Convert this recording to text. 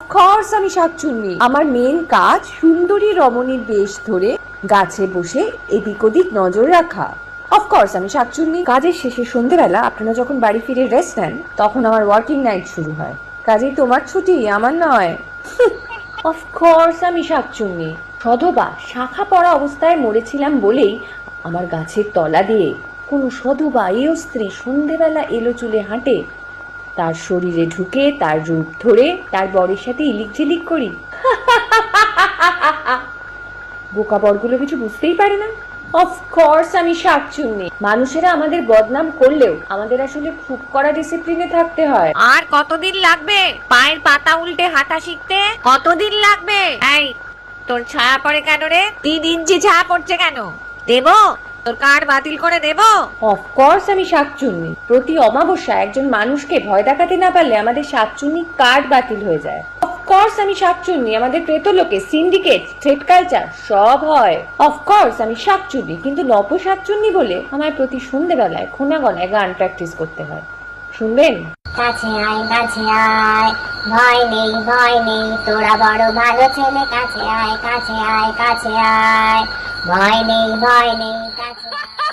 Of course আমি শাকচুন্নি। আমার মেন কাজ সুন্দরী রমণীর বেশ ধরে গাছে বসে এদিক ওদিক নজর রাখা। অফকোর্স আমি শাকচুন্নি। কাজের শেষে সন্ধ্যেবেলা আপনারা যখন বাড়ি ফিরে রেস্ট নেন, তখন আমার ওয়ার্কিং নাইট শুরু হয়। কাজেই তোমার ছুটি, আমার নয়। অফকোর্স আমি শাকচুন্নি। সধবা শাখা পড়া অবস্থায় মরেছিলাম বলেই আমার গাছের তলা দিয়ে কোনো সধবা এও স্ত্রী সন্ধেবেলা এলো চুলে হাঁটে, তার শরীরে ঢুকে তার রূপ ধরে তার বরের সাথে ইলিক ঝিলিক করি। বোকা বরগুলো কিছু বুঝতেই পারে না। অফকোর্স আমি শাকচুন্নি। মানুষেরা আমাদের বদনাম করলেও আমাদের আসলে খুব কড়া ডিসিপ্লিনে থাকতে হয়। আর কতদিন লাগবে পায়ের পাতা উল্টে হাঁটা শিখতে? কতদিন লাগবে? এই, তোর ছায়া পড়ে কেন রে? 3 ইঞ্চি ছায়া পড়ছে কেন? দেবো? তোর কার্ড বাতিল করে দেবো? অফকোর্স আমি শাকচুন্নি। প্রতি অমাবস্যায় একজন মানুষকে ভয় দেখাতে না পারলে আমাদের শাকচুন্নি কার্ড বাতিল হয়ে যায়। অফকোর্স আমি শাকচুন্নি। আমাদের প্রেতলোকে সিন্ডিকেট, থ্রেড কালচার সব হয়। অফকোর্স আমি শাকচুন্নি, কিন্তু নব শাকচুন্নি বলে আমায় প্রতি সন্ধ্যেবেলায় খোনাগনায় গান প্র্যাকটিস করতে হয়। শুনবেন? কাছে আয় ভয় নেই তোরা বড় ভালো ছেলে, কাছে আয় ভয় নেই কাছে আয়।